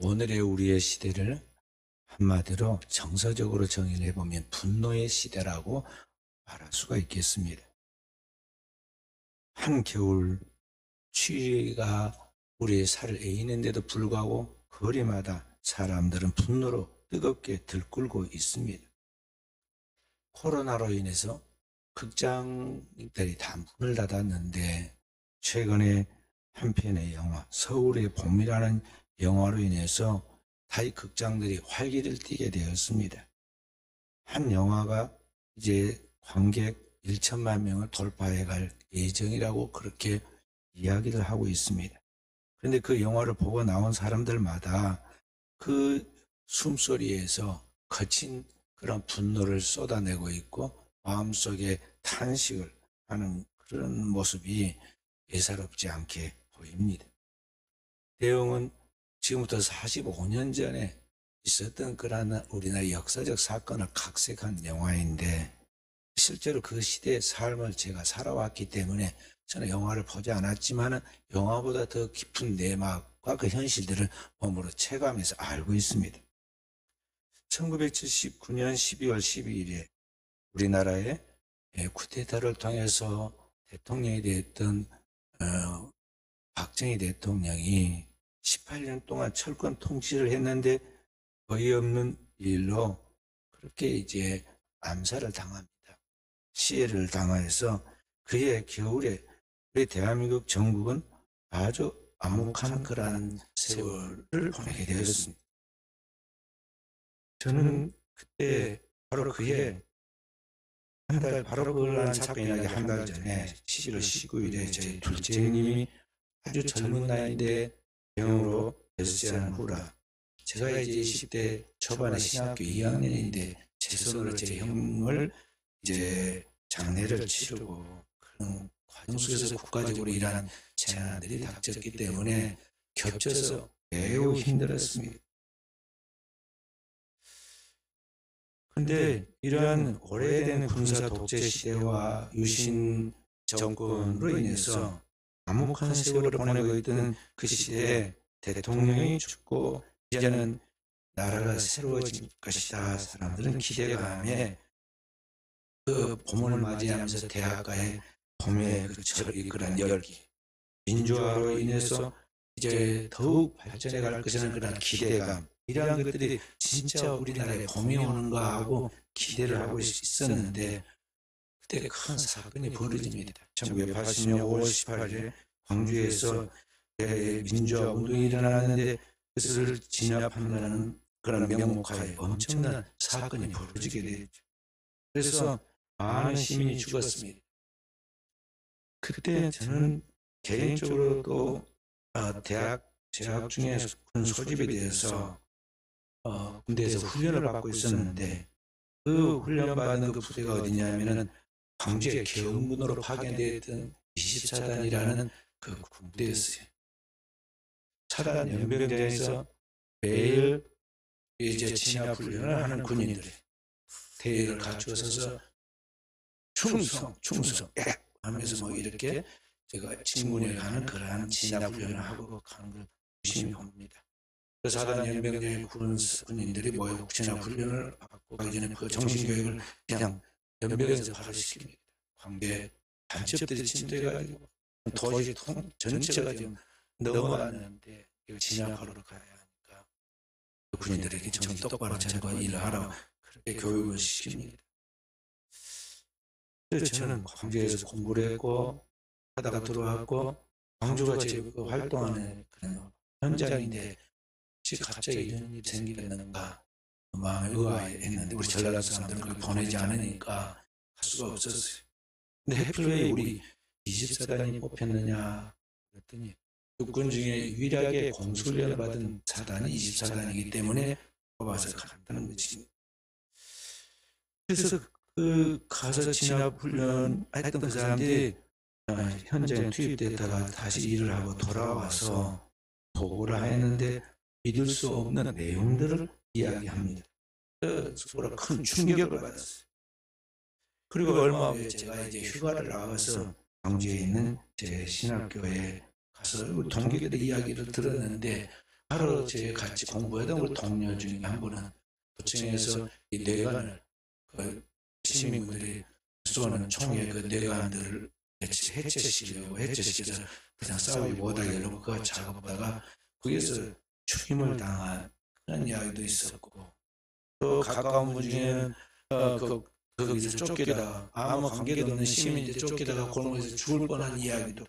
오늘의 우리의 시대를 한마디로 정서적으로 정의를 해보면 분노의 시대라고 말할 수가 있겠습니다. 한겨울 추위가 우리의 살을 애이는데도 불구하고 거리마다 사람들은 분노로 뜨겁게 들끓고 있습니다. 코로나로 인해서 극장들이 다 문을 닫았는데 최근에 한 편의 영화 서울의 봄이라는 영화로 인해서 타이 극장들이 활기를 띠게 되었습니다. 한 영화가 이제 관객 1천만 명을 돌파해 갈 예정이라고 그렇게 이야기를 하고 있습니다. 그런데 그 영화를 보고 나온 사람들마다 그 숨소리에서 거친 그런 분노를 쏟아내고 있고 마음속에 탄식을 하는 그런 모습이 예사롭지 않게 보입니다. 내용은 지금부터 45년 전에 있었던 그런 우리나라 역사적 사건을 각색한 영화인데 실제로 그 시대의 삶을 제가 살아왔기 때문에 저는 영화를 보지 않았지만 영화보다 더 깊은 내막과 그 현실들을 몸으로 체감해서 알고 있습니다. 1979년 12월 12일에 우리나라의 쿠데타를 통해서 대통령이 됐던 박정희 대통령이 18년 동안 철권 통치를 했는데 거의 없는 일로 그렇게 이제 암살을 당합니다. 시해를 당해서 그해 겨울에 우리 대한민국 정국은 아주 암묵한 그러한 세월을 보내게 되었습니다. 저는 그때 바로 그해 바로 그러한 사건이 나기 한 달 전에 11월 19일에 저희 둘째 형님이 아주 젊은 나이인데 병으로 별세한 후라 제가 이제 20대 초반에 신학교 2학년인데 제 손으로 제 형을 이제 장례를 치르고 그런 과정 속에서 국가적으로 일하는 재난들이 닥쳤기 때문에 겹쳐서 매우 힘들었습니다. 그런데 이러한 오래된 군사 독재 시대와 유신 정권으로 인해서 암묵한 세월을 보내고 있던 그 시대에 대통령이 죽고 이제는 나라가 새로워질 것이다. 사람들은 기대감에 그 봄을 맞이하면서 대학가의 봄의 그 절을 이끌어낸 열기, 민주화로 인해서 이제 더욱 발전해 갈 것이라는 그런 기대감, 이러한 것들이 진짜 우리나라에 봄이 오는가 하고 기대를 하고 있었는데 그때 큰 사건이 벌어집니다. 1980년 5월 18일에 광주에서 민주화 운동이 일어나는데 그것을 진압한다는 그런 명목하에 엄청난 사건이 벌어지게 되죠. 그래서 많은 시민이 죽었습니다. 그때 저는 개인적으로 또 대학 재학 중에 군 소집에 대해서 군대에서 훈련을 받고 있었는데 그 훈련 받는 그 부대가 어디냐면은 광주의 계엄군으로 파견되었던 24단이라는 그 군대였어요. 차단 연병장에서 매일 이제 진압 훈련을 하는 군인들이 대열을 갖추어서 충성 하면서 뭐 이렇게 제가 진군에 가는 그러한 진압 훈련을 하고 가는 걸 유심히 봅니다. 그 사단 연병장의 군인들이 모여 진압 훈련을 받고 가기 전에 그 정신교육을 그냥 연병에서 바로 시킵니다. 광주에 단첩들이 침투해가지고 도시 전체가 지금 넘어갔는데 이걸 진압하러 가야 하니까 군인들에게 정신 똑바로 차리고 일을 하라고 그렇게 교육을 시킵니다. 그래서 저는 광주에서 공부를 했고 하다가 들어왔고 광주가 제 활동하는 그런 현장인데 갑자기 이런 일이 생기겠는가 마음에 의아했는데 우리 전라도 사람들은 그걸 보내지 않으니까 할 수가 없었어요. 근데 하필 왜 우리 24단이 뽑혔느냐 그랬더니 육군 중에 유일하게 공수훈련을 받은 사단이 24단이기 때문에 뽑아서 갔다는 거지. 그래서 그 가서 진압 훈련 했던 그 사람들이 현장에 투입됐다가 다시 일을 하고 돌아와서 보고를 했는데 믿을 수 없는 내용들을 이야기합니다. 그래서 큰 충격을 받았어요. 그리고 얼마 후에 제가 이제 휴가를 나가서 광주에 있는 제 신학교에 가서 동기들 이야기를 들었는데 바로 제 같이 공부하던 우리 동료 중에 한 분은 도청에서 이 뇌관을 그 시민분들이 쏘는 총의 그 뇌관들을 해체시켜서 그냥 싸우지 못하게 하려고 그거 작업하다가 거기에서 추임을 당한 그런 이야기도 있었고, 또 가까운 분 중에는 거기서 쫓기다가 아무 관계도 없는 시민인데 쫓기다가 골목에서 죽을 뻔한 이야기도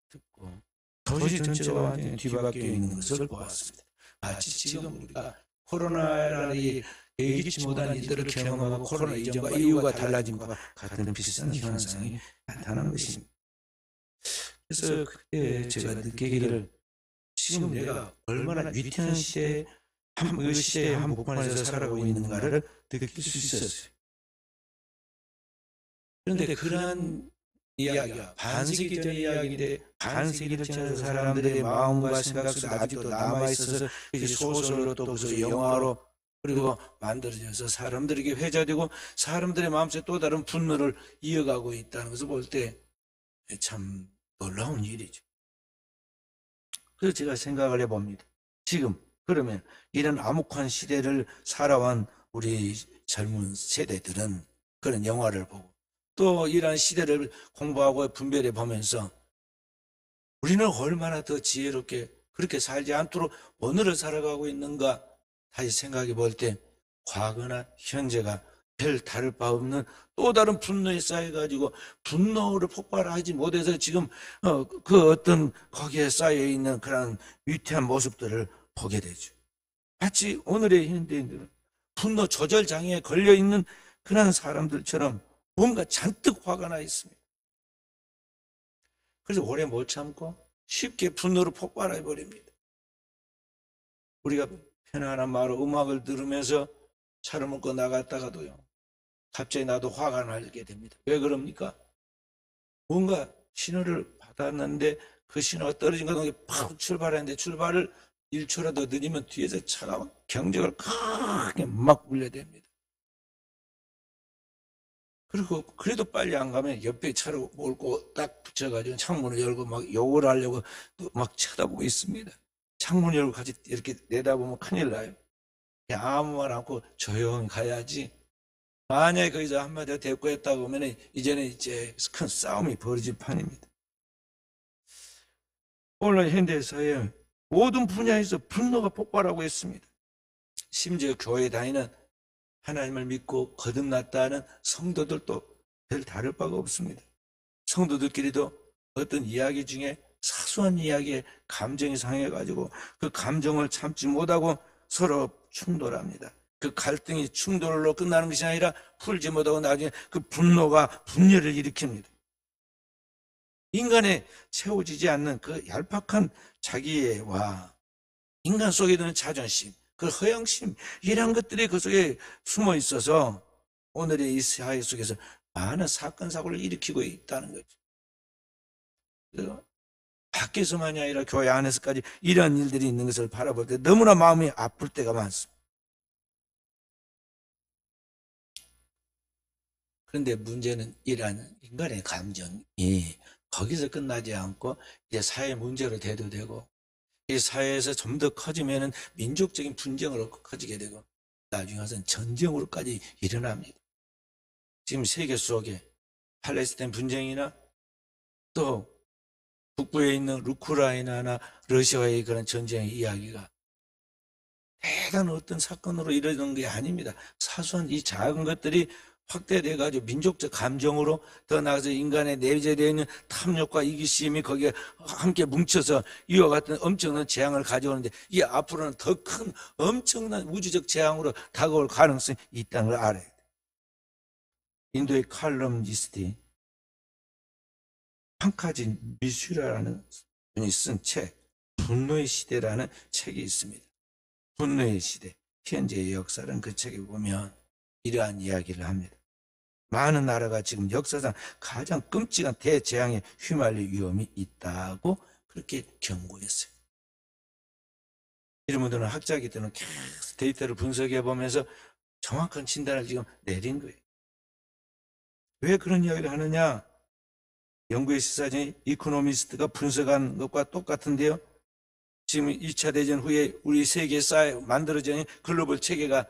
듣고, 도시 전체가 완전히 뒤바뀌어 있는 것을 보았습니다. 마치 지금 우리가 코로나라는 이 예기치 못한 일들을 경험하고 코로나 이전과 이후가 달라진 것과 같은 비슷한 현상이 나타난 것입니다. 그래서 그때 제가 느끼기를 지금 내가 얼마나 위태한 시대에 그 시대의 한복판에서 살아가고 있는가를 느낄 수 있었어요. 그런데 그러한 이야기가 반세기 전 이야기인데 반세기를 지나서 사람들의 마음과 생각 속에 아직도 남아있어서 소설로 또 그래서 영화로 그리고 만들어져서 사람들에게 회자되고 사람들의 마음속에 또 다른 분노를 이어가고 있다는 것을 볼 때 참 놀라운 일이죠. 그래서 제가 생각을 해봅니다. 지금 그러면 이런 암흑한 시대를 살아온 우리 젊은 세대들은 그런 영화를 보고 또 이러한 시대를 공부하고 분별해 보면서 우리는 얼마나 더 지혜롭게 그렇게 살지 않도록 오늘을 살아가고 있는가 다시 생각해 볼 때 과거나 현재가 별 다를 바 없는 또 다른 분노에 쌓여가지고 분노를 폭발하지 못해서 지금 그 어떤 거기에 쌓여있는 그런 위태한 모습들을 보게 되죠. 마치 오늘의 현대인들은 분노 조절 장애에 걸려있는 그런 사람들처럼 뭔가 잔뜩 화가 나 있습니다. 그래서 오래 못 참고 쉽게 분노를 폭발해 버립니다. 우리가 편안한 말로 음악을 들으면서 차를 먹고 나갔다가도요, 갑자기 나도 화가 나게 됩니다. 왜 그럽니까? 뭔가 신호를 받았는데 그 신호가 떨어진 것 같은 게 팍 출발했는데 출발을 1초라도 늦으면 뒤에서 차가 경적을 크게 막 울려댑니다. 그리고 그래도 빨리 안 가면 옆에 차로 몰고 딱 붙여가지고 창문을 열고 막 욕을 하려고 또 막 쳐다보고 있습니다. 창문 열고 같이 이렇게 내다보면 큰일 나요. 아무 말 않고 조용히 가야지. 만약에 거기서 한마디가 대꾸했다고 하면 이제는 이제 큰 싸움이 벌어질 판입니다. 오늘 현대사회 모든 분야에서 분노가 폭발하고 있습니다. 심지어 교회 다니는 하나님을 믿고 거듭났다는 성도들도 별 다를 바가 없습니다. 성도들끼리도 어떤 이야기 중에 사소한 이야기에 감정이 상해가지고 그 감정을 참지 못하고 서로 충돌합니다. 그 갈등이 충돌로 끝나는 것이 아니라 풀지 못하고 나중에 그 분노가 분열을 일으킵니다. 인간에 채워지지 않는 그 얄팍한 자기애와 인간 속에 드는 자존심, 그 허영심, 이런 것들이 그 속에 숨어 있어서 오늘의 이 사회 속에서 많은 사건, 사고를 일으키고 있다는 거죠. 그래서 밖에서만이 아니라 교회 안에서까지 이런 일들이 있는 것을 바라볼 때 너무나 마음이 아플 때가 많습니다. 그런데 문제는 이러한 인간의 감정이 거기서 끝나지 않고 이제 사회 문제로 대두되고 이 사회에서 좀 더 커지면은 민족적인 분쟁으로 커지게 되고 나중에 가서는 전쟁으로까지 일어납니다. 지금 세계 속에 팔레스타인 분쟁이나 또 북부에 있는 우크라이나나 러시아의 그런 전쟁의 이야기가 대단한 어떤 사건으로 이루어지는 게 아닙니다. 사소한 이 작은 것들이 확대돼가지고 민족적 감정으로 더 나아가서 인간의 내재되어 있는 탐욕과 이기심이 거기에 함께 뭉쳐서 이와 같은 엄청난 재앙을 가져오는데 이 앞으로는 더 큰 엄청난 우주적 재앙으로 다가올 가능성이 있다는 걸 알아야 돼요. 인도의 칼럼니스트 판카진 미슈라라는 분이 쓴 책 분노의 시대라는 책이 있습니다. 분노의 시대, 현재의 역사는 그 책에 보면 이러한 이야기를 합니다. 많은 나라가 지금 역사상 가장 끔찍한 대재앙에 휘말릴 위험이 있다고 그렇게 경고했어요. 이런 분들은 학자이기 때문에 계속 데이터를 분석해 보면서 정확한 진단을 지금 내린 거예요. 왜 그런 이야기를 하느냐? 영국의 시사전이 이코노미스트가 분석한 것과 똑같은데요. 지금 2차 대전 후에 우리 세계에 만들어진 글로벌 체계가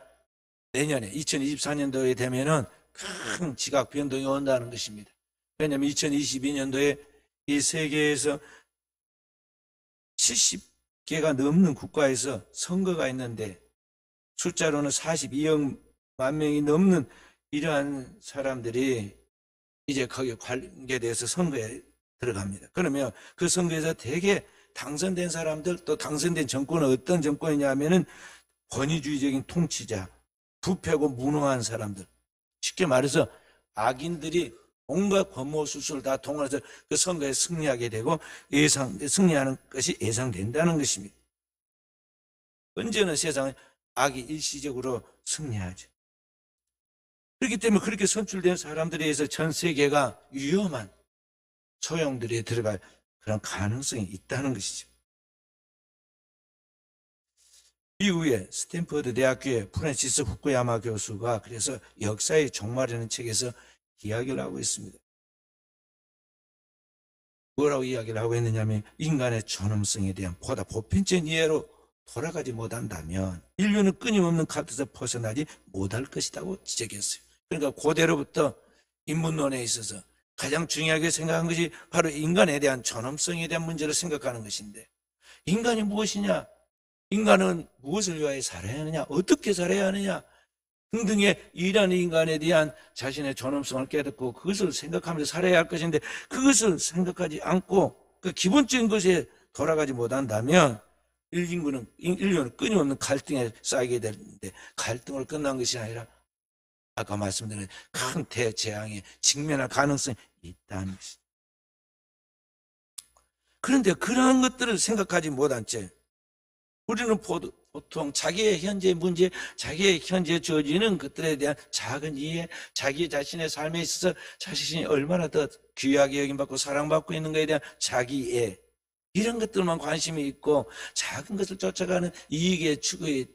내년에 2024년도에 되면은 큰 지각 변동이 온다는 것입니다. 왜냐하면 2022년도에 이 세계에서 70개가 넘는 국가에서 선거가 있는데 숫자로는 42억 만 명이 넘는 이러한 사람들이 이제 거기에 관계돼서 선거에 들어갑니다. 그러면 그 선거에서 대개 당선된 사람들, 또 당선된 정권은 어떤 정권이냐 하면은 권위주의적인 통치자, 부패고 무능한 사람들, 쉽게 말해서 악인들이 온갖 권모 수술을 다 동원해서 그 선거에 승리하게 되고 승리하는 것이 예상된다는 것입니다. 언제나 세상은 악이 일시적으로 승리하죠. 그렇기 때문에 그렇게 선출된 사람들에 의해서 전 세계가 위험한 소용들이 들어갈 그런 가능성이 있다는 것이죠. 미국의 스탠퍼드 대학교의 프란시스 후쿠야마 교수가 그래서 역사의 종말이라는 책에서 이야기를 하고 있습니다. 뭐라고 이야기를 하고 있느냐면 인간의 존엄성에 대한 보다 보편적인 이해로 돌아가지 못한다면 인류는 끊임없는 카드에서 벗어나지 못할 것이라고 지적했어요. 그러니까 고대로부터 인문론에 있어서 가장 중요하게 생각한 것이 바로 인간에 대한 존엄성에 대한 문제를 생각하는 것인데, 인간이 무엇이냐, 인간은 무엇을 위하여 살아야 하느냐, 어떻게 살아야 하느냐 등등의 이러한 인간에 대한 자신의 존엄성을 깨닫고 그것을 생각하면서 살아야 할 것인데, 그것을 생각하지 않고 그 기본적인 것에 돌아가지 못한다면 인류는 끊임없는 갈등에 쌓이게 되는데, 갈등을 끝난 것이 아니라 아까 말씀드린 큰 대재앙에 직면할 가능성이 있다는 것이죠. 그런데 그러한 것들을 생각하지 못한 채 우리는 보통 자기의 현재 문제, 자기의 현재 주어지는 것들에 대한 작은 이해, 자기 자신의 삶에 있어서 자신이 얼마나 더 귀하게 여김받고 사랑받고 있는가에 대한 자기 이해, 이런 것들만 관심이 있고 작은 것을 쫓아가는 이익의 추구에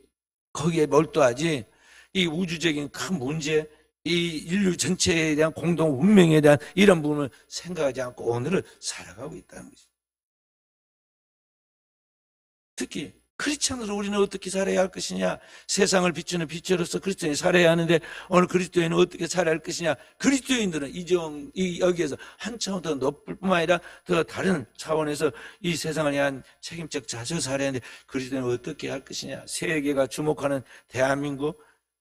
거기에 몰두하지, 이 우주적인 큰 문제, 이 인류 전체에 대한 공동 운명에 대한 이런 부분을 생각하지 않고 오늘을 살아가고 있다는 것입니다. 특히 크리스찬으로 우리는 어떻게 살아야 할 것이냐, 세상을 비추는 빛으로서 그리스도인이 살아야 하는데 오늘 그리스도인은 어떻게 살아야 할 것이냐, 그리스도인들은 여기에서 한 차원 더 높을 뿐만 아니라 더 다른 차원에서 이 세상을 위한 책임적 자세로 살아야 하는데 그리스도인은 어떻게 할 것이냐, 세계가 주목하는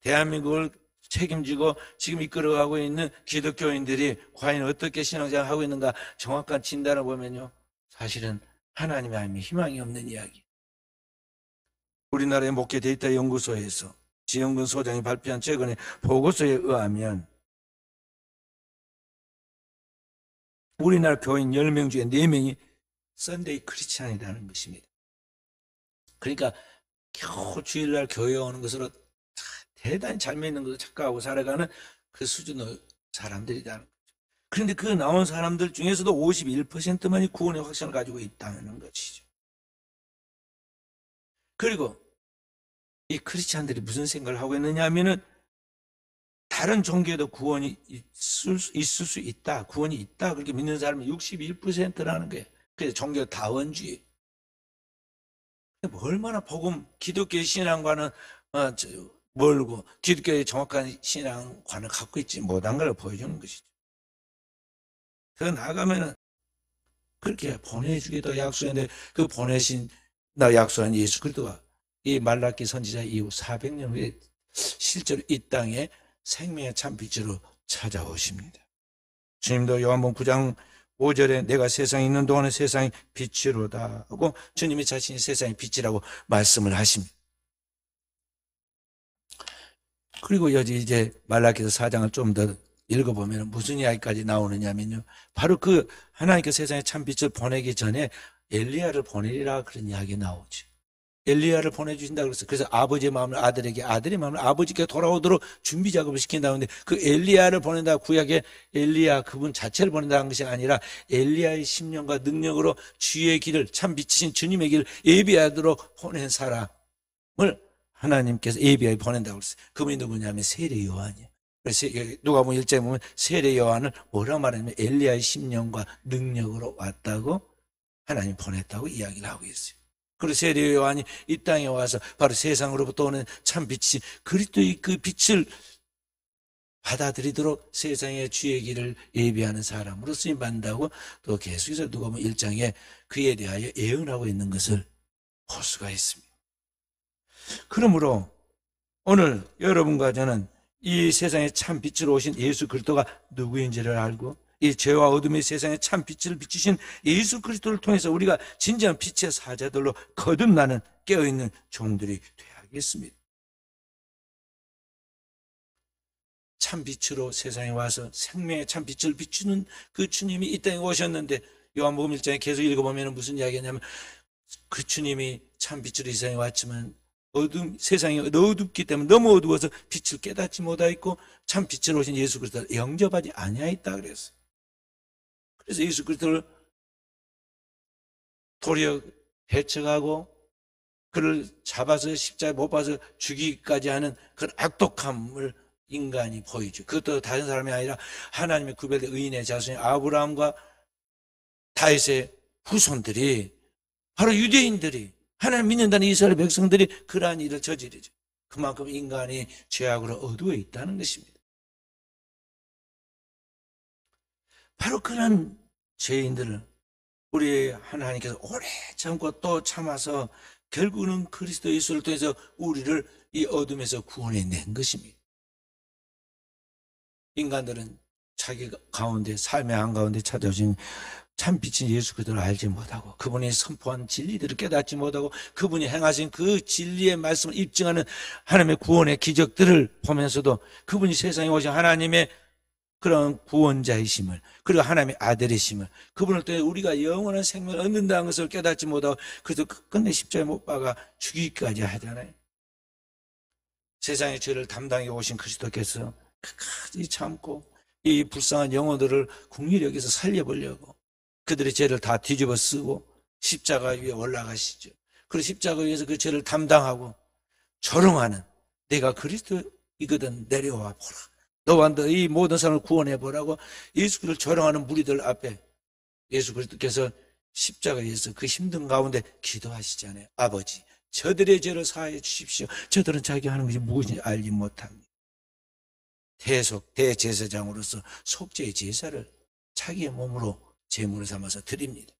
대한민국을 책임지고 지금 이끌어가고 있는 기독교인들이 과연 어떻게 신앙생활을 하고 있는가 정확한 진단을 보면요, 사실은 하나님이 아니면 희망이 없는 이야기. 우리나라의 목회 데이터 연구소에서 지영근 소장이 발표한 최근의 보고서에 의하면 우리나라 교인 10명 중에 4명이 썬데이 크리스찬이라는 것입니다. 그러니까 겨우 주일날 교회에 오는 것으로 대단히 잘 믿는 것을 착각하고 살아가는 그 수준의 사람들이라는 거죠. 그런데 그 나온 사람들 중에서도 51%만이 구원의 확신을 가지고 있다는 것이죠. 그리고 이 크리스찬들이 무슨 생각을 하고 있느냐 하면은 다른 종교에도 구원이 있을 수 있다, 구원이 있다, 그렇게 믿는 사람이 61%라는 거예요. 그래서 종교 다원주의. 얼마나 기독교의 신앙과는 멀고 기독교의 정확한 신앙관을 갖고 있지 못한 걸 보여주는 것이죠. 더 나아가면은 그렇게 보내주기도 약속했는데 그 약속한 예수 그리스도가 이 말라기 선지자 이후 400년 후에 실제로 이 땅에 생명의 참빛으로 찾아오십니다. 주님도 요한복음 9장 5절에 내가 세상에 있는 동안에 세상이 빛이로다 하고 주님이 자신이 세상의 빛이라고 말씀을 하십니다. 그리고 여기 이제 말라기서 4장을 좀 더 읽어보면 무슨 이야기까지 나오느냐면요, 바로 그 하나님께 세상에 참빛을 보내기 전에 엘리야를 보내리라 그런 이야기 나오죠. 엘리야를 보내주신다 그랬어요. 그래서 아버지의 마음을 아들에게, 아들의 마음을 아버지께 돌아오도록 준비 작업을 시킨다는데, 그 엘리야를 보낸다, 구약의 엘리야 그분 자체를 보낸다는 것이 아니라 엘리야의 심령과 능력으로 주의 길을, 참 빛이신 주님의 길을 예비하도록 보낸 사람을 하나님께서 예비하여 보낸다고 그랬어요. 그분이 누구냐면 세례 요한이에요. 그래서 누가복음 1장에 보면 세례 요한을 뭐라고 말하냐면 엘리야의 심령과 능력으로 왔다고 하나님 보냈다고 이야기를 하고 있어요. 그리고 세례 요한이 이 땅에 와서 바로 세상으로부터 오는 참 빛이 그리스도의 그 빛을 받아들이도록 세상의 주의 길을 예비하는 사람으로 쓰임받는다고 또 계속해서 누가복음 1장에 그에 대하여 예언하고 있는 것을 볼 수가 있습니다. 그러므로 오늘 여러분과 저는 이 세상에 참 빛으로 오신 예수 그리스도가 누구인지를 알고 이 죄와 어둠의 세상에 참 빛을 비추신 예수 그리스도를 통해서 우리가 진정한 빛의 사자들로 거듭나는 깨어있는 종들이 되어야겠습니다. 참 빛으로 세상에 와서 생명의 참 빛을 비추는 그 주님이 이 땅에 오셨는데 요한복음 1장에 계속 읽어보면 무슨 이야기냐면 그 주님이 참 빛으로 이 세상에 왔지만 세상이 어둡기 때문에 너무 어두워서 빛을 깨닫지 못하였고 참 빛으로 오신 예수 그리스도를 영접하지 아니하였다 그랬어요. 그래서 예수 그리스도를 도리어 배척하고 그를 잡아서 십자가에 못 박아서 죽이기까지 하는 그런 악독함을 인간이 보이죠. 그것도 다른 사람이 아니라 하나님의 구별된 의인의 자손인 아브라함과 다윗의 후손들이 바로 유대인들이 하나님 믿는다는 이스라엘 백성들이 그러한 일을 저지르죠. 그만큼 인간이 죄악으로 어두워 있다는 것입니다. 바로 그런 죄인들을 우리 하나님께서 오래 참고 또 참아서 결국은 그리스도 예수를 통해서 우리를 이 어둠에서 구원해낸 것입니다. 인간들은 자기 가운데 삶의 한가운데 찾아오신 참 빛인 예수 그리스도를 알지 못하고 그분이 선포한 진리들을 깨닫지 못하고 그분이 행하신 그 진리의 말씀을 입증하는 하나님의 구원의 기적들을 보면서도 그분이 세상에 오신 하나님의 그런 구원자이심을 그리고 하나님의 아들이심을 그분을 통해 우리가 영원한 생명을 얻는다는 것을 깨닫지 못하고 그래서 끝내 십자가에 못 박아 죽이기까지 하잖아요. 세상의 죄를 담당해 오신 그리스도께서 끝까지 참고 이 불쌍한 영혼들을 긍휼히 여기서 살려보려고 그들의 죄를 다 뒤집어 쓰고 십자가 위에 올라가시죠. 그리고 십자가 위에서 그 죄를 담당하고 조롱하는 내가 그리스도이거든 내려와 보라. 너와 너희 모든 사람을 구원해 보라고 예수 그리스도를 조롱하는 무리들 앞에 예수 그리스도께서 십자가에서 그 힘든 가운데 기도하시잖아요. 아버지, 저들의 죄를 사하여 주십시오. 저들은 자기가 하는 것이 무엇인지 알지 못합니다. 대제사장으로서 속죄의 제사를 자기의 몸으로 제물을 삼아서 드립니다.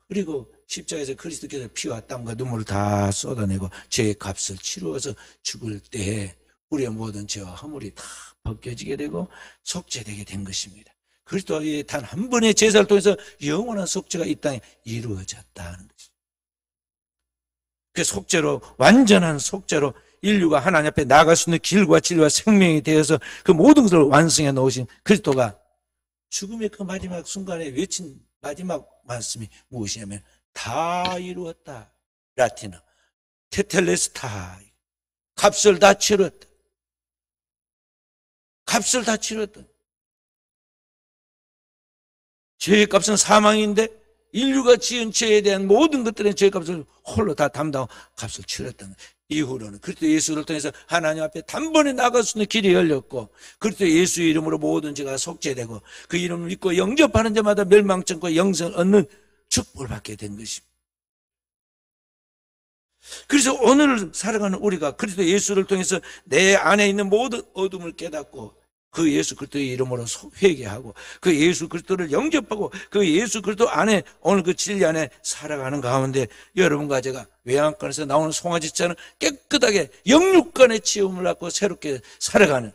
그리고 십자가에서 그리스도께서 피와 땀과 눈물을 다 쏟아내고 죄의 값을 치루어서 죽을 때에 우리의 모든 죄와 허물이 다 벗겨지게 되고 속죄되게 된 것입니다. 그리스도의 단 한 번의 제사를 통해서 영원한 속죄가 이 땅에 이루어졌다는 것입니다. 그 속죄로 완전한 속죄로 인류가 하나님 앞에 나아갈 수 있는 길과 진리와 생명이 되어서 그 모든 것을 완성해 놓으신 그리스도가 죽음의 그 마지막 순간에 외친 마지막 말씀이 무엇이냐면 다 이루었다. 라틴어 테텔레스타이 값을 다 치렀다. 값을 다 치렀다. 죄의 값은 사망인데 인류가 지은 죄에 대한 모든 것들의 죄의 값을 홀로 다 담당하고 값을 치렀다는 거예요. 이후로는 그리스도 예수를 통해서 하나님 앞에 단번에 나갈 수 있는 길이 열렸고 그리스도 예수의 이름으로 모든 죄가 속죄되고 그 이름을 믿고 영접하는 자마다 멸망증과 영생을 얻는 축복을 받게 된 것입니다. 그래서 오늘 살아가는 우리가 그리스도 예수를 통해서 내 안에 있는 모든 어둠을 깨닫고 그 예수 그리스도의 이름으로 회개하고 그 예수 그리스도를 영접하고 그 예수 그리스도 안에 오늘 그 진리 안에 살아가는 가운데 여러분과 제가 외양간에서 나오는 송아지처럼 깨끗하게 영육간의 치움을 받고 새롭게 살아가는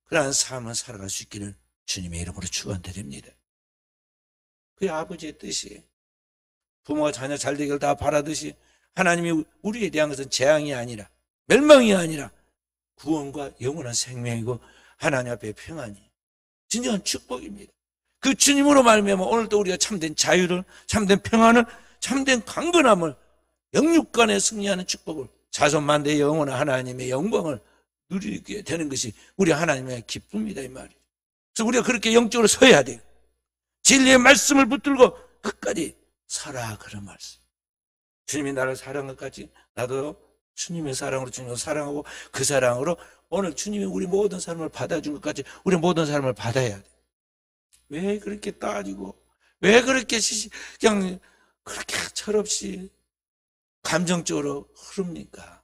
그러한 삶을 살아갈 수 있기를 주님의 이름으로 축원드립니다. 그게 아버지의 뜻이에요. 부모가 자녀 잘 되기를 다 바라듯이 하나님이 우리에 대한 것은 재앙이 아니라 멸망이 아니라 구원과 영원한 생명이고 하나님 앞에 평안이 진정한 축복입니다. 그 주님으로 말미암아 오늘도 우리가 참된 자유를 참된 평안을 참된 강건함을 영육간에 승리하는 축복을 자손만대의 영원한 하나님의 영광을 누리게 되는 것이 우리 하나님의 기쁨이다 이 말이에요. 그래서 우리가 그렇게 영적으로 서야 돼요. 진리의 말씀을 붙들고 끝까지 살아 그런 말씀. 주님이 나를 사랑한 것까지 나도 주님의 사랑으로 주님을 사랑하고 그 사랑으로 오늘 주님이 우리 모든 사람을 받아준 것까지 우리 모든 사람을 받아야 돼. 왜 그렇게 따지고 왜 그렇게 그냥 그렇게 철없이 감정적으로 흐릅니까?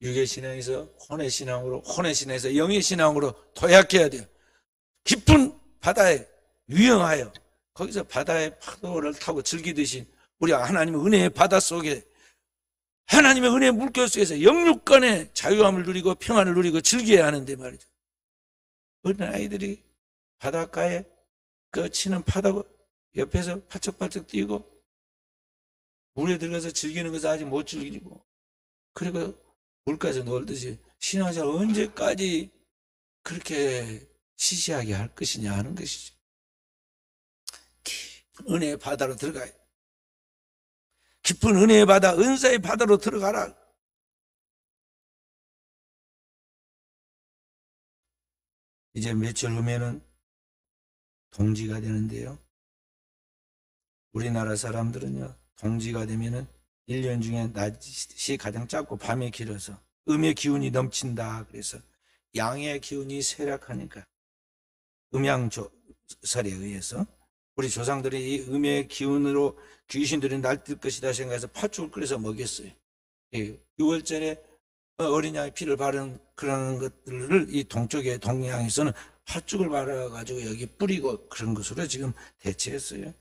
유괴신앙에서 혼외신앙으로, 혼외신앙에서 영의신앙으로 도약해야 돼요. 깊은 바다에 유영하여 거기서 바다의 파도를 타고 즐기듯이 우리가 하나님의 은혜의 바다 속에, 하나님의 은혜의 물결 속에서 영육간의 자유함을 누리고 평안을 누리고 즐겨야 하는데 말이죠. 어린 아이들이 바닷가에 그 치는 파도 옆에서 팔쩍팔쩍 뛰고 물에 들어가서 즐기는 것을 아직 못 즐기고, 그리고 물가에서 놀듯이 신앙생활 언제까지 그렇게 시시하게 할 것이냐 하는 것이죠. 깊은 은혜의 바다로 들어가요. 깊은 은혜의 바다, 은사의 바다로 들어가라. 이제 며칠 후면은 동지가 되는데요. 우리나라 사람들은요, 동지가 되면은 1년 중에 낮이 가장 짧고 밤이 길어서 음의 기운이 넘친다. 그래서 양의 기운이 쇠락하니까 음양설에 의해서 우리 조상들이 이 음의 기운으로 귀신들이 날뛸 것이다 생각해서 팥죽을 끓여서 먹였어요. 6월절에 어린 양의 피를 바른 그런 것들을 이 동쪽의 동양에서는 팥죽을 발라가지고 여기 뿌리고 그런 것으로 지금 대체했어요.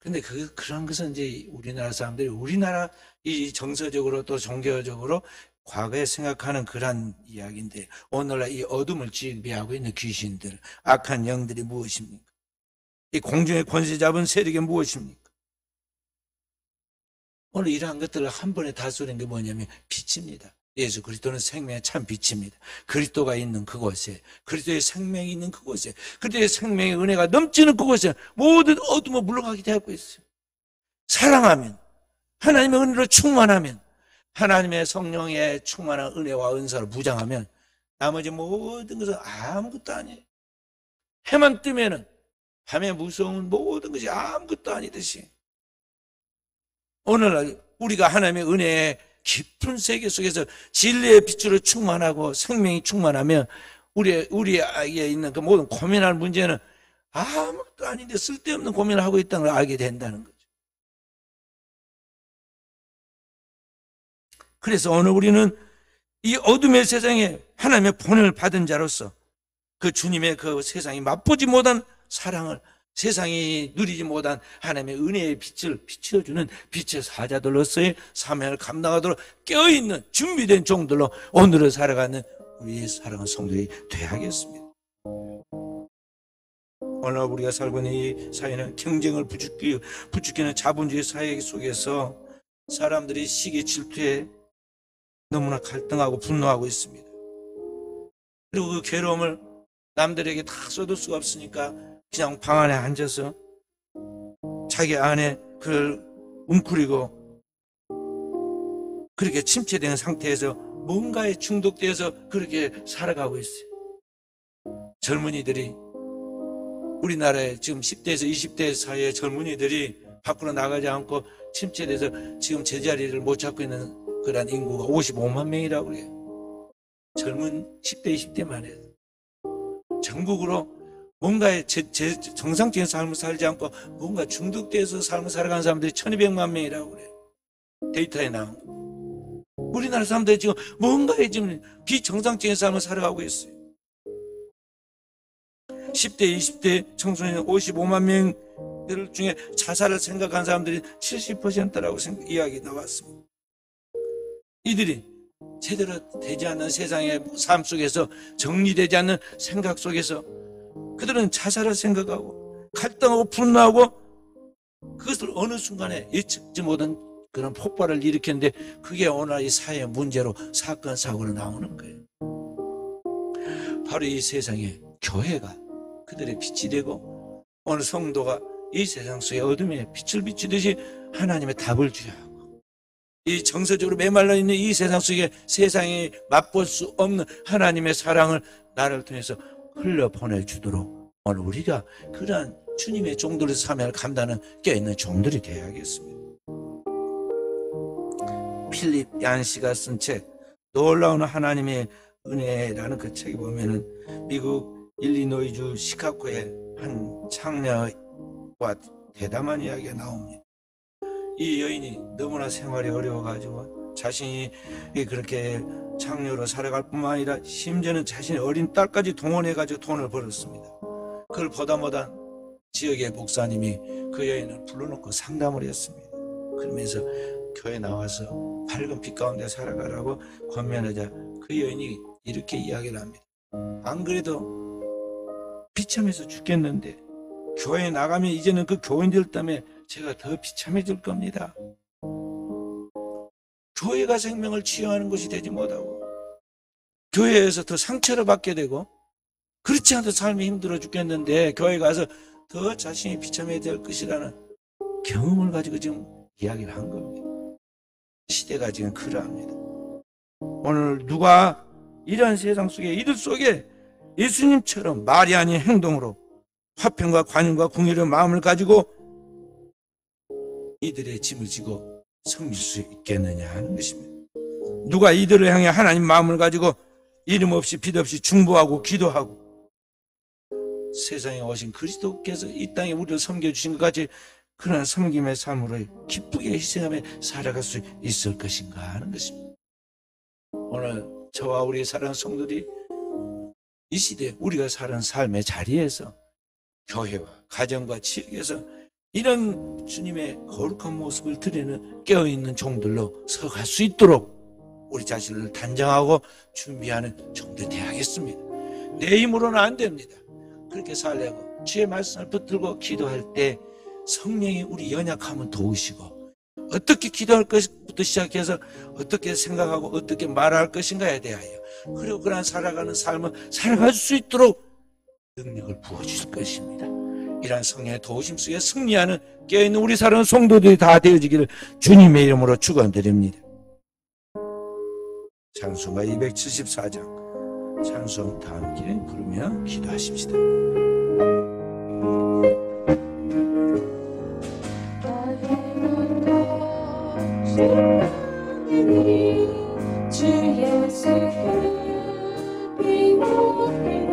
근데 그런 것은 이제 우리나라 사람들이 우리나라 이 정서적으로 또 종교적으로 과거에 생각하는 그런 이야기인데, 오늘날 이 어둠을 지배하고 있는 귀신들, 악한 영들이 무엇입니까? 이 공중의 권세 잡은 세력이 무엇입니까? 오늘 이러한 것들을 한 번에 다스리는 게 뭐냐면 빛입니다. 예수 그리스도는 생명의 참 빛입니다. 그리스도가 있는 그곳에, 그리스도의 생명이 있는 그곳에, 그리스도의 생명의 은혜가 넘치는 그곳에 모든 어둠을 물러가게 되고 있어요. 사랑하면, 하나님의 은혜로 충만하면, 하나님의 성령의 충만한 은혜와 은사로 무장하면 나머지 모든 것은 아무것도 아니에요. 해만 뜨면은 밤에 무서운 모든 것이 아무것도 아니듯이, 오늘날 우리가 하나님의 은혜의 깊은 세계 속에서 진리의 빛으로 충만하고 생명이 충만하면 우리에게 있는 그 모든 고민할 문제는 아무것도 아닌데 쓸데없는 고민을 하고 있다는 걸 알게 된다는 거죠. 그래서 오늘 우리는 이 어둠의 세상에 하나님의 본을 받은 자로서 그 주님의 그 세상이 맛보지 못한 사랑을, 세상이 누리지 못한 하나님의 은혜의 빛을 비춰주는 빛의 사자들로서의 사명을 감당하도록 깨어있는 준비된 종들로 오늘을 살아가는 우리의 사랑하는 성도들이 되어야겠습니다. 오늘 우리가 살고 있는 이 사회는 경쟁을 부추기는 자본주의 사회 속에서 사람들이 시기 질투에 너무나 갈등하고 분노하고 있습니다. 그리고 그 괴로움을 남들에게 다 쏟을 수가 없으니까 그냥 방 안에 앉아서 자기 안에 그걸 웅크리고 그렇게 침체된 상태에서 뭔가에 중독되어서 그렇게 살아가고 있어요. 젊은이들이, 우리나라의 지금 10대에서 20대 사이의 젊은이들이 밖으로 나가지 않고 침체돼서 지금 제자리를 못 찾고 있는 그런 인구가 55만 명이라고 그래요. 젊은 10대, 20대만 해도. 전국으로 뭔가의 정상적인 삶을 살지 않고 뭔가 중독돼서 삶을 살아가는 사람들이 1200만 명이라고 그래요. 데이터에 나온 거. 우리나라 사람들이 지금 뭔가에 지금 비정상적인 삶을 살아가고 있어요. 10대, 20대 청소년 55만 명들 중에 자살을 생각한 사람들이 70%라고 이야기 나왔습니다. 이들이 제대로 되지 않는 세상의 삶 속에서, 정리되지 않는 생각 속에서 그들은 자살을 생각하고 갈등하고 분노하고 그것을 어느 순간에 예측지 못한 그런 폭발을 일으켰는데, 그게 오늘 이 사회의 문제로 사건 사고로 나오는 거예요. 바로 이 세상에 교회가 그들의 빛이 되고, 오늘 성도가 이 세상 속에 어둠에 빛을 비추듯이 하나님의 답을 주어야 하고, 이 정서적으로 메말라 있는 이 세상 속에 세상에 맛볼 수 없는 하나님의 사랑을 나를 통해서 흘려 보내주도록 오늘 우리가 그러한 주님의 종들의 사명을 감당하는 깨어있는 종들이 되어야겠습니다. 필립 얀시가 쓴 책 놀라운 하나님의 은혜라는 그 책에 보면은 미국 일리노이주 시카고의 한 창녀와 대담한 이야기가 나옵니다. 이 여인이 너무나 생활이 어려워가지고 자신이 그렇게 장녀로 살아갈 뿐만 아니라 심지어는 자신의 어린 딸까지 동원해가지고 돈을 벌었습니다. 그걸 보다 못한 지역의 목사님이 그 여인을 불러놓고 상담을 했습니다. 그러면서 교회 나와서 밝은 빛 가운데 살아가라고 권면하자 그 여인이 이렇게 이야기를 합니다. 안 그래도 비참해서 죽겠는데 교회에 나가면 이제는 그 교인들 때문에 제가 더 비참해질 겁니다. 교회가 생명을 치유하는 것이 되지 못하고 교회에서 더 상처를 받게 되고 그렇지 않아도 삶이 힘들어 죽겠는데 교회 가서 더 자신이 비참해야 될 것이라는 경험을 가지고 지금 이야기를 한 겁니다. 시대가 지금 그러합니다. 오늘 누가 이러한 세상 속에 이들 속에 예수님처럼 말이 아닌 행동으로 화평과 관용과 궁유의 마음을 가지고 이들의 짐을 지고 섬길 수 있겠느냐 하는 것입니다. 누가 이들을 향해 하나님 마음을 가지고 이름 없이 빛 없이 중보하고 기도하고 세상에 오신 그리스도께서 이 땅에 우리를 섬겨주신 것 같이 그런 섬김의 삶으로 기쁘게 희생하며 살아갈 수 있을 것인가 하는 것입니다. 오늘 저와 우리 사랑하는 성도들이 이 시대에 우리가 사는 삶의 자리에서 교회와 가정과 지역에서 이런 주님의 거룩한 모습을 드리는 깨어있는 종들로 서갈 수 있도록 우리 자신을 단장하고 준비하는 종들이 되어야겠습니다. 내 힘으로는 안 됩니다. 그렇게 살려고 주의 말씀을 붙들고 기도할 때 성령이 우리 연약함을 도우시고 어떻게 기도할 것부터 시작해서 어떻게 생각하고 어떻게 말할 것인가에 대하여 그리고 그러한 살아가는 삶을 살아갈 수 있도록 능력을 부어주실 것입니다. 이러한 성령의 도우심 속에 승리하는 깨어있는 우리 사랑하는 성도들이 다 되어지기를 주님의 이름으로 축원드립니다. 찬송가 274장 찬송 다 함께 부르며 기도하십시다. 주 예수를 비롯해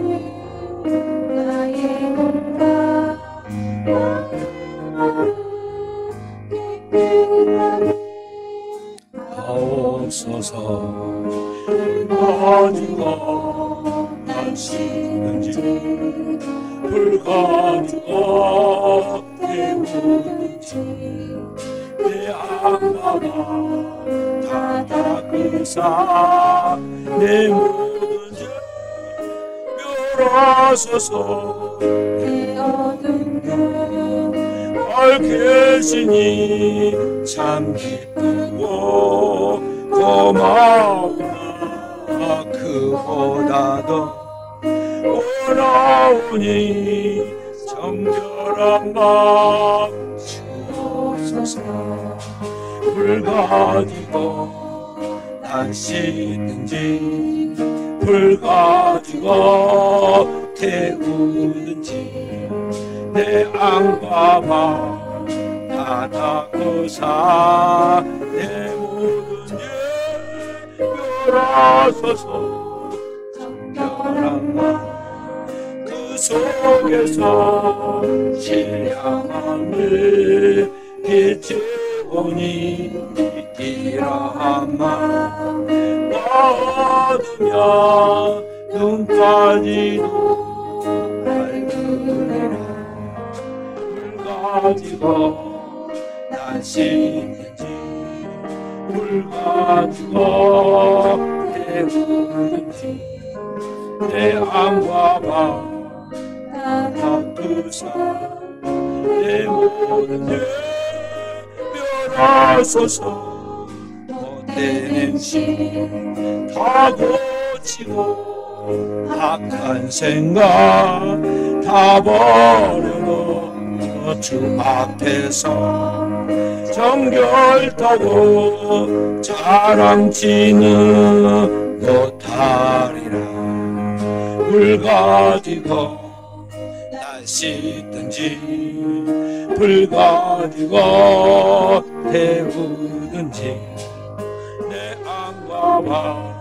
나의 몸과 나의 마음 깨끗하게 하옵소서. 가지고 당신은지 불 가지고 태우는지 내 악마가 다 닦으사 내 모든 죄 멸하소서. 내 어둠을 밝히시니 참 기쁘고 고마우나 그보다도 원하오니 정결한 마음 주옵소서. 불 가지고 난 씻든지 불 가지고 태우든지 내 악과 마 다 닦으사 내 모든 죄 멸하소서. 정결한 마음 그 속에서 신령함을 비추오니 이러한 마음 얻으며 눈까지도 밝으리라. 불 가지고 난 씻는지 불 가지고 태우는지 내 안과 방 다 닦으사 내 모든 죄 멸하소서. 못된 심 다 고치고 악한 생각 다 버려도 주 앞에서 정결하고 자랑치는 못하리라. 불 가지고 난 씻든지 불 가지고 태우든지 내 안과 방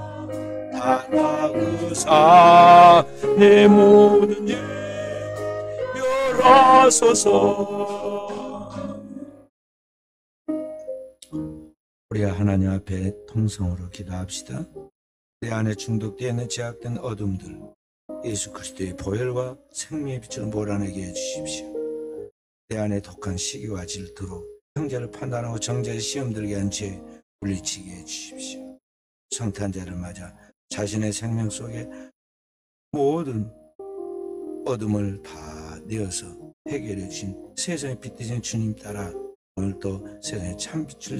다 닦으사 내 모든 죄 멸하소서. 우리가 하나님 앞에 통성으로 기도합시다. 내 안에 중독되어 있는 제약된 어둠들, 예수 그리스도의 보혈과 생명의 빛으로 몰아내게 해주십시오. 내 안에 독한 시기와 질투로 형제를 판단하고 정죄에 시험 들게 한 죄 물리치게 해주십시오. 성탄절을 맞아 자신의 생명 속에 모든 어둠을 다 내어서 해결해 주신 세상의 빛 되신 주님 따라 오늘도 세상에 참 빛을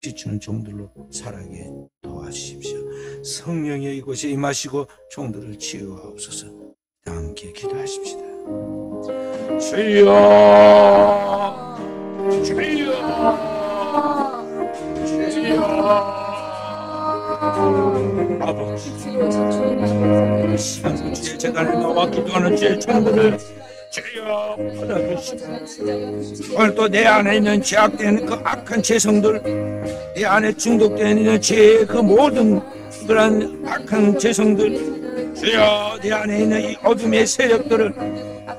비추는 종들로 살아가게 도와주십시오. 성령의 이곳에 임하시고 종들을 치유하옵소서. 다 함께 기도하십시다. 주여, 주여, 주여. 아버지, 주의 재단에 나와 기도하는 주의 종들을 주여 받아주시고, 오늘도 내 안에 있는 제약된 그 악한 죄성들, 내 안에 중독되어 있는 죄의 그 모든 그런 악한 죄성들, 주여 내 안에 있는 이 어둠의 세력들을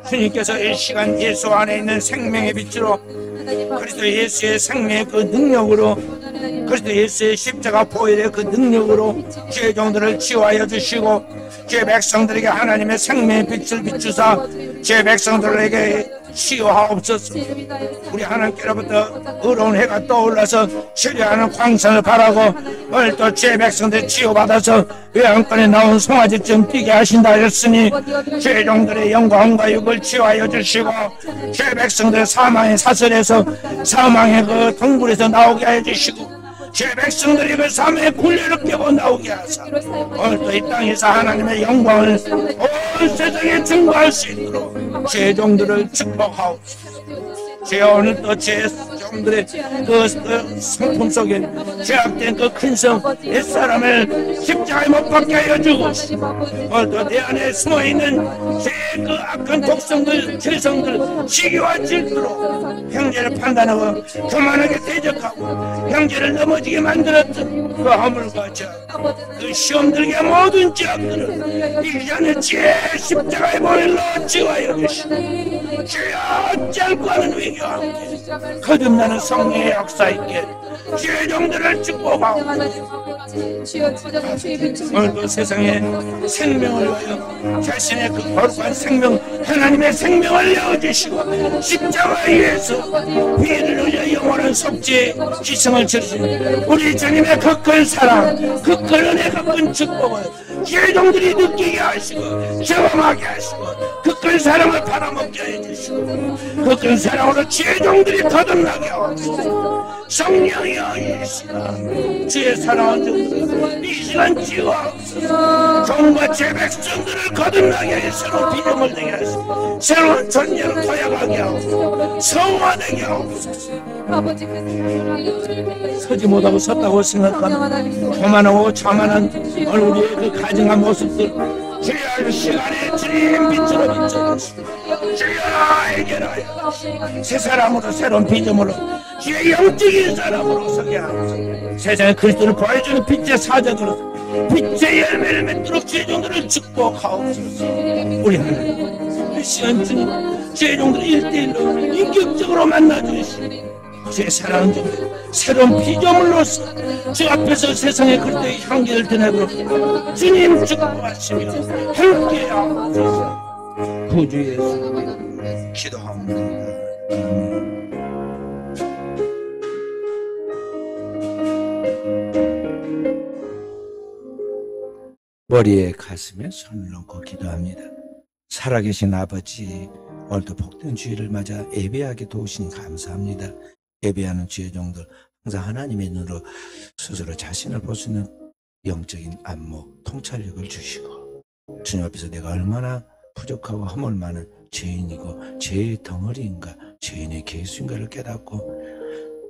주님께서 이 시간 예수 안에 있는 생명의 빛으로 그리스도 예수의 생명의 그 능력으로 그리스도 예수의 십자가 보혈의 그 능력으로 죄의 종들을 치유하여 주시고 죄의 백성들에게 하나님의 생명의 빛을 비추사 죄의 백성들에게 치유하옵소서. 우리 하나님께로부터 의로운 해가 떠올라서 치료하는 광선을 바라고 오늘도 죄의 백성들 치유받아서 외양간에 나온 송아지쯤 뛰게 하신다 하였으니 죄의 종들의 영광과 육을 치유하여 주시고 죄의 백성들 사망의 사슬에서 사망의 그 동굴에서 나오게 하여 주시고 죄의 백성들이 그 삶의 굴레를 깨고 나오게 하사 오늘도 이 땅에서 하나님의 영광을 온 세상에 증거할 수 있도록 죄의 종들을 축복하옵소서. 주여 오늘도 죄의 종들의 그 성품 속에 죄악된 그 큰성 옛사람을 십자가에 못 박게 하여 주고 오늘도 내 안에 숨어있는 죄의 그 악한 독성들 죄성들 시기와 질투로 형제를 판단하고 교만하게 대적하고 형제를 넘어지게 만들었던 그 허물과 그 시험 들게 모든 죄악들을 이 전에 죄의 십자가에 보일러 치유하여 주시고 주여 짧고 하는 위기와 함께 거듭나는 성령의 역사 있게 주의 종들을 축복하고 오늘도 세상에 생명을 위하여 자신의 그 거룩한 생명 하나님의 생명을 내어주시고 십자가 위에서 피를 흘려 영원한 속죄의 희생을 치르신 우리 주님의 그 큰 사랑 그 큰 은혜 그 큰 축복을 주의 종들이 느끼게 하시고 경험하게 하시고 그 큰 사랑을 받아먹게 해주시고 그 큰 사랑으로 주의 종들이 거듭나게 하옵소서. 성령이여 이 시간 주의 사랑한 종들을 이 시간 치유하옵소서. 종과 제 백성들을 거듭나게 해 새로운 비전을 되게 하시고 새로운 전쟁을 도약하게 하옵소서. 성화되게 하옵소서. 서지 못하고 섰다고 생각하는 교만하고 자만한 우리의 그 가증한 모습들 주여 시간에 주님 빛으로 비춰주시고 주여 해결하여 새 사람으로 새로운 비전으로 주의 영적인 사람으로 서게 하옵소서. 세상에 그리스도를 보여주는 빛의 사자들로 빛의 열매를 맺도록 주의 종들을 축복하옵소서. 우리 하나님 이 시간 주님 주의 종들을 1대1로 인격적으로 만나주시고 제 사랑하는 종 새로운 피조물로서 주 앞에서 세상의 그리스도의 향기를 드러내도록 주님 축복하시며 함께 하옵소서. 구주 예수 기도합니다. 머리에 가슴에 손을 얹고 기도합니다. 살아계신 아버지, 오늘도 복된 주일을 맞아 예배하게 도우시니 감사합니다. 예배하는 주의 종들 항상 하나님의 눈으로 스스로 자신을 볼 수 있는 영적인 안목, 통찰력을 주시고 주님 앞에서 내가 얼마나 부족하고 허물 많은 죄인이고 죄의 덩어리인가 죄인의 개수인가를 깨닫고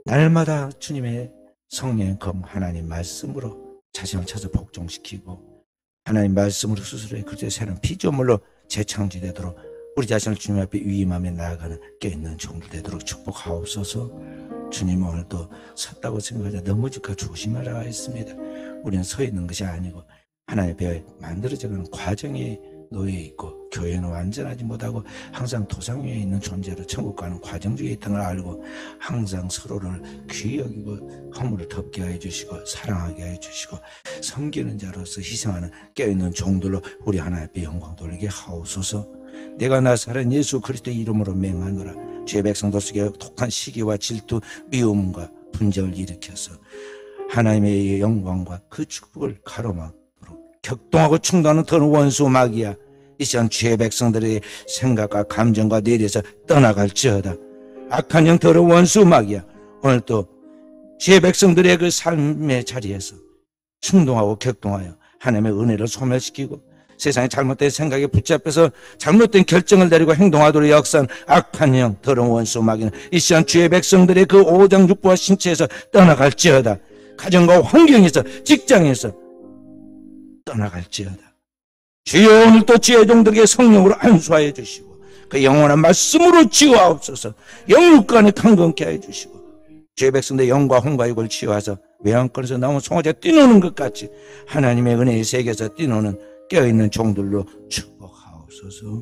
날마다 주님의 성령 검 하나님 말씀으로 자신을 찾아 복종시키고 하나님 말씀으로 스스로의 그리스도의 새로운 피조물로 재창조되도록 우리 자신을 주님 앞에 위임하며 나아가는 깨있는 종들 되도록 축복하옵소서. 주님 오늘도 섰다고 생각하자 넘어질까 조심하라 했습니다. 우리는 서 있는 것이 아니고 하나님의 배에 만들어져가는 과정에 놓여 있고 교회는 완전하지 못하고 항상 도상 위에 있는 존재로 천국 가는 과정 중에 있던 걸 알고 항상 서로를 귀히 여기고 허물을 덮게 해 주시고 사랑하게 해 주시고 섬기는 자로서 희생하는 깨어있는 종들로 우리 하나님 앞에 영광 돌리게 하옵소서. 내가 나사렛 예수 그리스도의 이름으로 맹하노라. 죄 백성들 속에 독한 시기와 질투 미움과 분쟁을 일으켜서 하나님의 영광과 그 축복을 가로막도록 격동하고 충돌하는 더러운 원수 마귀야, 이 시간 죄 백성들의 생각과 감정과 뇌리에서 떠나갈지어다. 악한 영 더러운 원수 마귀야, 오늘 또 죄 백성들의 그 삶의 자리에서 충동하고 격동하여 하나님의 은혜를 소멸시키고 세상의 잘못된 생각에 붙잡혀서 잘못된 결정을 내리고 행동하도록 역사한 악한 영 더러운 원수 마귀는 이 시간 주의 백성들의 그 오장 육부와 신체에서 떠나갈지어다. 가정과 환경에서 직장에서 떠나갈지어다. 주여 오늘 또 주의 종들에게 성령으로 안수하여 주시고 그 영원한 말씀으로 치유하옵소서. 영육간에 강건케 하여 주시고 주의 백성들의 영과 혼과 육을 치유하서 외양간에서 나온 송아지가 뛰노는 것 같이 하나님의 은혜의 세계에서 뛰노는 깨어있는 종들로 축복하옵소서.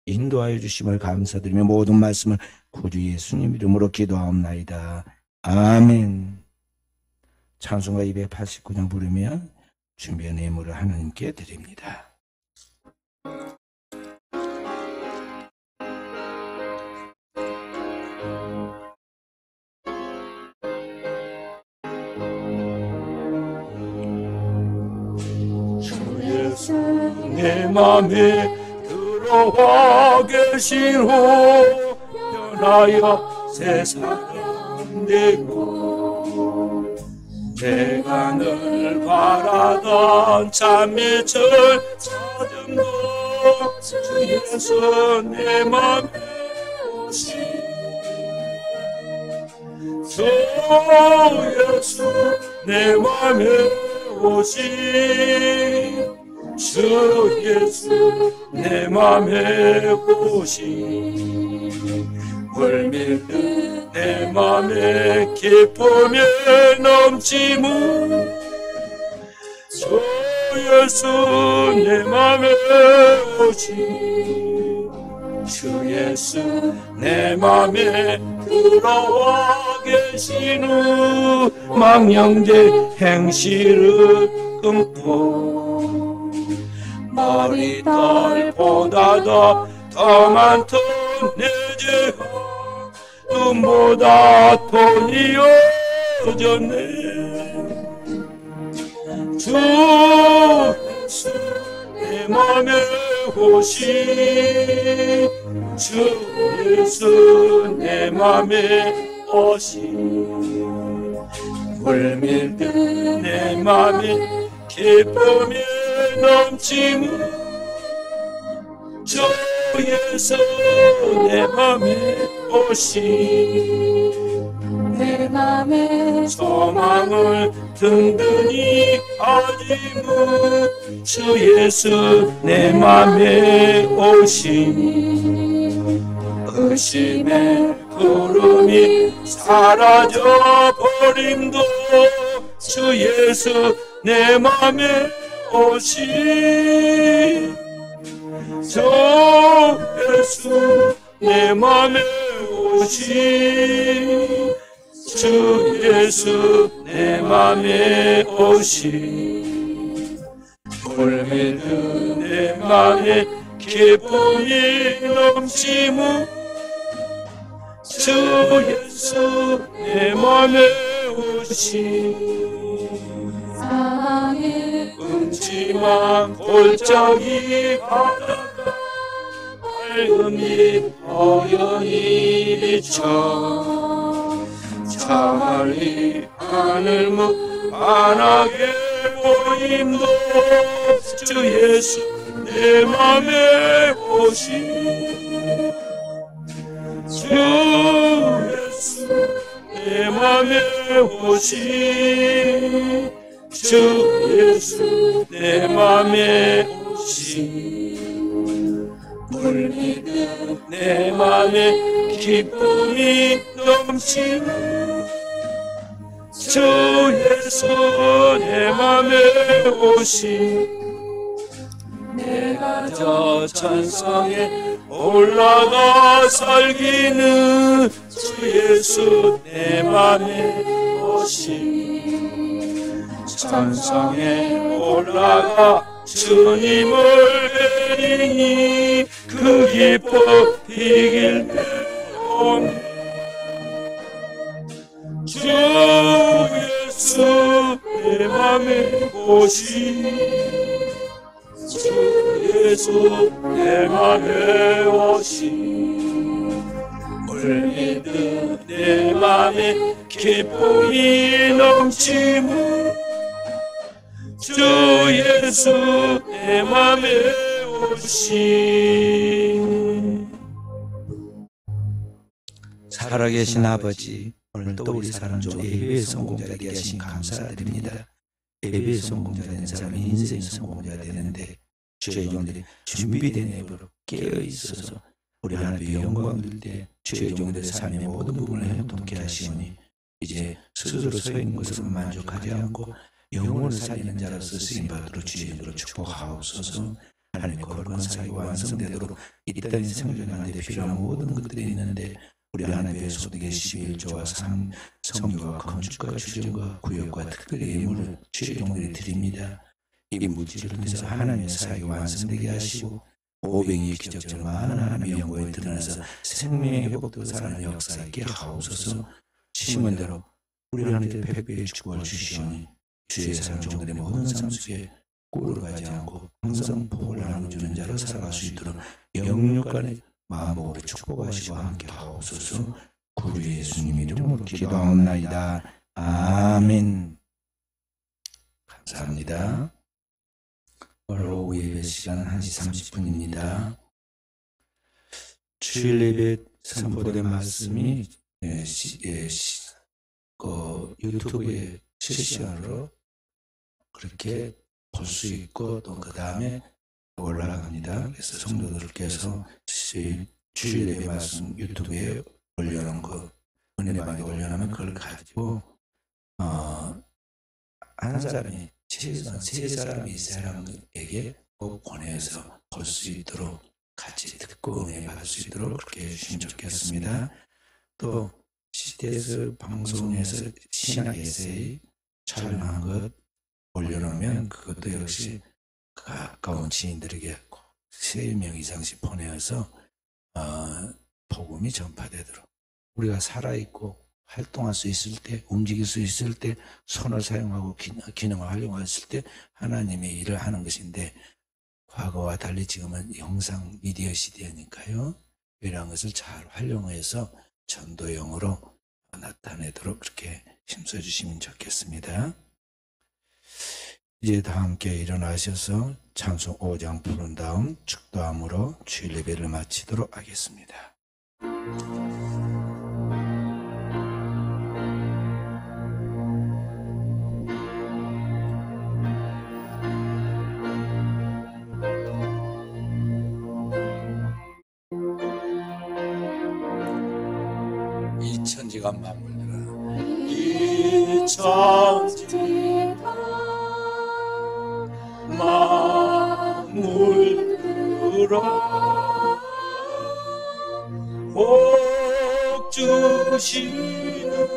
인도하여 주심을 감사드리며 모든 말씀을 구주 예수님 이름으로 기도하옵나이다. 아멘. 찬송가 289장 부르면 준비한 예물을 하나님께 드립니다. 내 맘에 들어와 계시고 변하여 새 사람 되고 내가 늘 바라던 참미철 찾음도 주 예수 내 맘에 오시 주 예수 내 맘에 오시 주 예수 내 맘에 오시 물밀듯 내 맘에 기쁨이 넘치무 주 예수 내 맘에 오시 주 예수 내 맘에 들어와 계신 후 망령된 행실을 끊고 머리털보다도 더 많던 내 죄가 눈보다 돈이 어졌네 주 예수 내 맘에 오시 주 예수 내 맘에 오시 물밀듯 내 맘에 기쁨이 넘치무 주 예수 내 맘에 오시 내 맘에 소망을 든든히 가지무 주 예수 내 맘에 오시 의심의 구름이 사라져 버림도 주 예수 내 맘에 오시 주 예수 내 맘에 오시 주 예수 내 맘에 오시 물밀듯 내 맘에 기쁨이 넘치무 주 예수 내 맘에 오시 사랑의 음침한 골짜기 바다가 밝음이 어연히 비쳐 차라리 하늘 무한하게 보임도 주 예수 내 맘에 오시 주 예수 내 맘에 오시 주 예수 내 맘에 오시 물밀듯 내 맘에 기쁨이 넘치는 주 예수 내 맘에 오시 내가 저 찬성에 올라가 살기는 주 예수 내 맘에 오신 찬성에 올라가 주님을 뵈리니 그 기쁨 이길 때 오네. 주 예수 내 맘에 오신 주 예수 내 맘에 오신 물밀듯 내 맘에 기쁨이 넘치는 주 예수 내 맘에 오신. 살아계신 아버지, 오늘도 우리 사랑조 예배의 성공자가 되신 감사드립니다. 예배의 성공자 된 사람이 인생의 성공자가 되는데 주의 종들이 준비된 예배로 깨어있어서 우리 하나님의 영광 들 때 주의 종들의 삶의 모든 부분을 형통케 하시오니 이제 스스로 서 있는 것으로 만족하지 않고 영혼을 살리는 자로서 쓰임받도록 주의 이름으로 축복하옵소서. 하나님의 거룩한 사역이 완성되도록 이 땅에 생존하는 데 필요한 모든 것들이 있는데 우리 하나님의 소득의 11조와 성교와 건축과 주정과 구역과 특별히 예물을 주의 종들이 드립니다. 이 물질을 통해서 하나님의 사역이 완성되게 하시고 오병이의 기적처럼 많은 하나님의 영광이 드러나서 생명의 회복도 살아나는 역사 있게 하옵소서. 심은 대로 우리 하나님의 백배의 축복을 주시오니 주의 사랑 종들의 모든 삶 속에 꿀을 가지 않고 항상 복을 나눠주는 자로 살아갈 수 있도록 영육간의 마음으로 축복하시고 함께 하옵소서. 구주 예수님 이름으로 기도하옵나이다. 아멘. 감사합니다. 오늘 오후 예배 시간은 1시 30분입니다. 주일 예배 선포된 말씀이 유튜브에 실시간으로 그렇게 볼 수 있고 또 그 다음에 올라갑니다. 그래서 성도들께서 주일 예배 말씀 유튜브에 올려놓은 거 은혜방에 올려놓으면 그걸 가지고 한 사람이 최소한 3사람이 이 사람에게 꼭 권해서 볼 수 있도록 같이 듣고 은혜 받을 수 있도록 그렇게 해주시면 좋겠습니다. 또 CTS 방송에서 신약 에세이 촬영한 것 올려놓으면 그것도 역시 가까운 지인들에게 3명 이상씩 보내어서 복음이 전파되도록 우리가 살아있고 활동할 수 있을 때, 움직일 수 있을 때, 손을 사용하고 기능을 활용했을 때 하나님의 일을 하는 것인데 과거와 달리 지금은 영상 미디어 시대니까요. 이러한 것을 잘 활용해서 전도용으로 나타내도록 그렇게 힘써 주시면 좋겠습니다. 이제 다 함께 일어나셔서 찬송 5장 부른 다음 축도함으로 주일 예배를 마치도록 하겠습니다. 이 천지가 만물들아 이 천지가 만물들아 복 주시는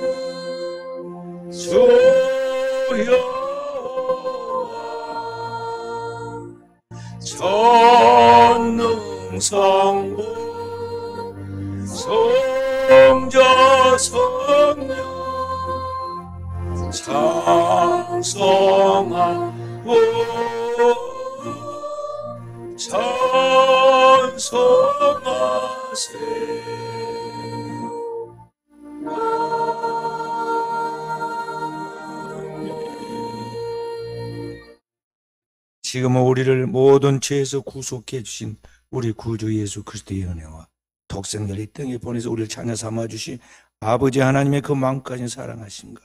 주 여호와 전능성부 성자 성령 찬송하고 찬송하세. 지금은 우리를 모든 죄에서 구속해 주신 우리 구주 예수 그리스도의 은혜와 독생자를 이 땅에 보내서 우리를 자녀 삼아 주신 아버지 하나님의 그 마음까지 사랑하신가